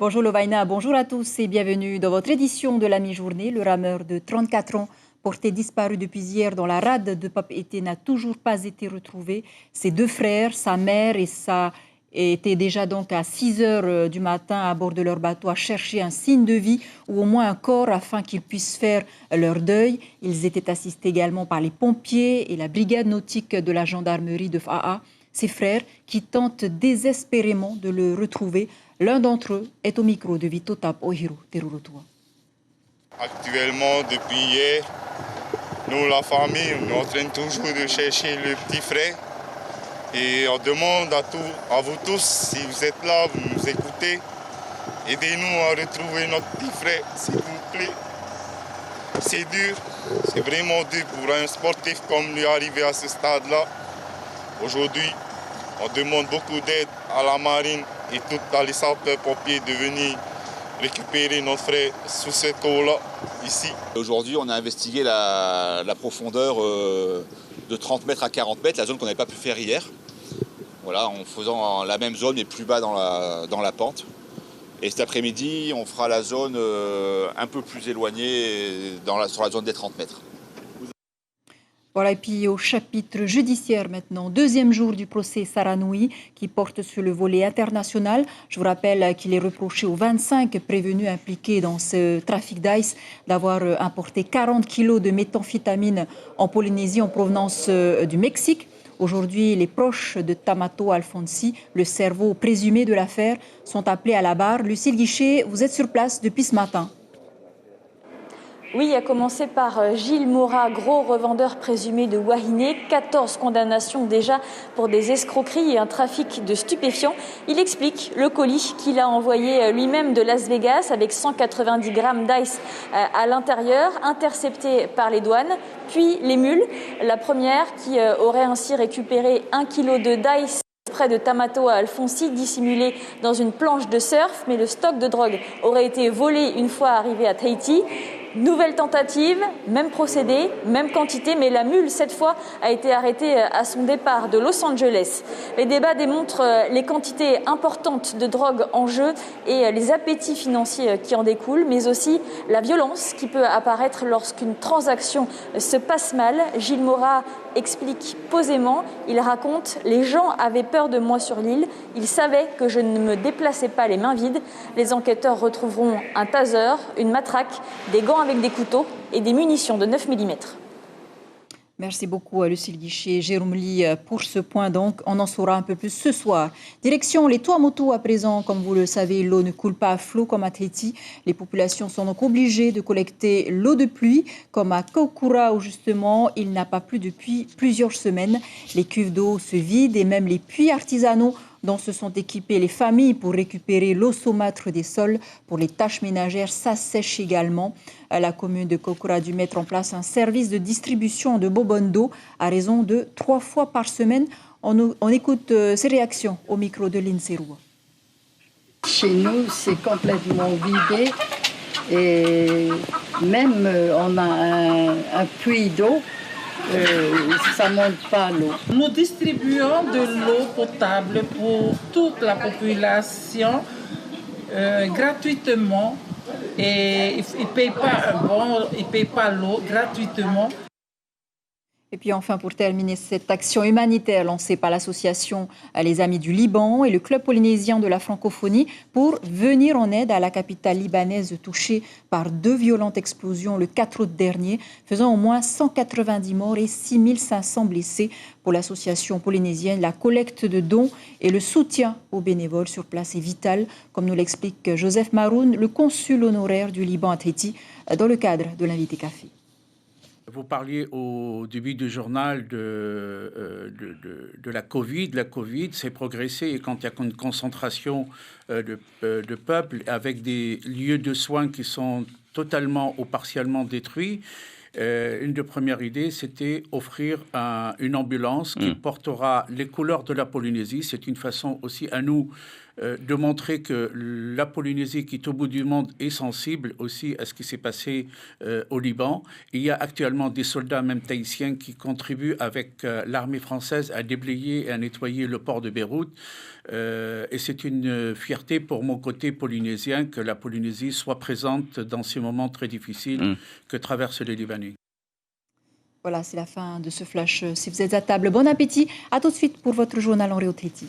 Bonjour Lovaina, bonjour à tous et bienvenue dans votre édition de la mi-journée. Le rameur de 34 ans, porté disparu depuis hier dans la rade de Papeete, n'a toujours pas été retrouvé. Ses deux frères, sa mère et sa étaient déjà donc à 6 heures du matin à bord de leur bateau à chercher un signe de vie ou au moins un corps afin qu'ils puissent faire leur deuil. Ils étaient assistés également par les pompiers et la brigade nautique de la gendarmerie de Fa'a. Ses frères qui tentent désespérément de le retrouver. L'un d'entre eux est au micro de Vito Tap Ohiru Terurotua. Actuellement, depuis hier, nous, la famille, on est en train toujours de chercher le petit frère. Et on demande à vous tous, si vous êtes là, vous nous écoutez, aidez-nous à retrouver notre petit frère, s'il vous plaît. C'est dur, c'est vraiment dur pour un sportif comme lui arriver à ce stade-là. Aujourd'hui, on demande beaucoup d'aide à la marine et à les sapeurs-pompiers de venir récupérer notre frère sous cette eau-là, ici. Aujourd'hui, on a investigué la profondeur de 30 mètres à 40 mètres, la zone qu'on n'avait pas pu faire hier. Voilà, en faisant la même zone mais plus bas dans la pente. Et cet après-midi, on fera la zone un peu plus éloignée sur la zone des 30 mètres. Voilà, et puis au chapitre judiciaire maintenant, deuxième jour du procès Saranoui qui porte sur le volet international. Je vous rappelle qu'il est reproché aux 25 prévenus impliqués dans ce trafic d'ice d'avoir importé 40 kilos de méthamphétamine en Polynésie en provenance du Mexique. Aujourd'hui, les proches de Tamato Alfonsi, le cerveau présumé de l'affaire, sont appelés à la barre. Lucille Guichet, vous êtes sur place depuis ce matin. Oui, à commencer par Gilles Mora, gros revendeur présumé de Wahine. 14 condamnations déjà pour des escroqueries et un trafic de stupéfiants. Il explique le colis qu'il a envoyé lui-même de Las Vegas avec 190 grammes d'ice à l'intérieur, intercepté par les douanes. Puis les mules, la première qui aurait ainsi récupéré 1 kilo de d'ice près de Tamato Alfonsi, dissimulé dans une planche de surf. Mais le stock de drogue aurait été volé une fois arrivé à Tahiti. Nouvelle tentative, même procédé, même quantité, mais la mule, cette fois, a été arrêtée à son départ de Los Angeles. Les débats démontrent les quantités importantes de drogue en jeu et les appétits financiers qui en découlent, mais aussi la violence qui peut apparaître lorsqu'une transaction se passe mal. Gilles Mora explique posément, il raconte « Les gens avaient peur de moi sur l'île, ils savaient que je ne me déplaçais pas les mains vides. Les enquêteurs retrouveront un taser, une matraque, des gants avec des couteaux et des munitions de 9 mm. » Merci beaucoup à Lucille Guichet, Jérôme Lee pour ce point donc. On en saura un peu plus ce soir. Direction les Tuamotu à présent. Comme vous le savez, l'eau ne coule pas à flot comme à Tahiti. Les populations sont donc obligées de collecter l'eau de pluie comme à Kaukura où justement il n'a pas plu depuis plusieurs semaines. Les cuves d'eau se vident et même les puits artisanaux dont se sont équipées les familles pour récupérer l'eau saumâtre des sols. Pour les tâches ménagères, ça sèche également. La commune de Kokura a dû mettre en place un service de distribution de bobonnes d'eau à raison de 3 fois par semaine. On écoute ces réactions au micro de Lindsay Roux. Chez nous, c'est complètement vidé et même on a un puits d'eau. Ça ne monte pas l'eau. Nous distribuons de l'eau potable pour toute la population gratuitement et ils ne payent pas l'eau gratuitement. Et puis enfin, pour terminer, cette action humanitaire lancée par l'association Les Amis du Liban et le Club polynésien de la francophonie pour venir en aide à la capitale libanaise touchée par 2 violentes explosions le 4 août dernier, faisant au moins 190 morts et 6500 blessés. Pour l'association polynésienne, la collecte de dons et le soutien aux bénévoles sur place est vital, comme nous l'explique Joseph Maroun, le consul honoraire du Liban à Tahiti, dans le cadre de l'invité café. Vous parliez au début du journal de la Covid. La Covid, c'est progressé et quand il y a une concentration de peuple avec des lieux de soins qui sont totalement ou partiellement détruits, une des premières idées, c'était offrir une ambulance qui portera les couleurs de la Polynésie. C'est une façon aussi à nous de montrer que la Polynésie, qui est au bout du monde, est sensible aussi à ce qui s'est passé au Liban. Il y a actuellement des soldats, même tahitiens, qui contribuent avec l'armée française à déblayer et à nettoyer le port de Beyrouth. Et c'est une fierté pour mon côté polynésien que la Polynésie soit présente dans ces moments très difficiles que traversent les Libanais. Voilà, c'est la fin de ce flash. Si vous êtes à table, bon appétit. À tout de suite pour votre journal en Rio Tahiti.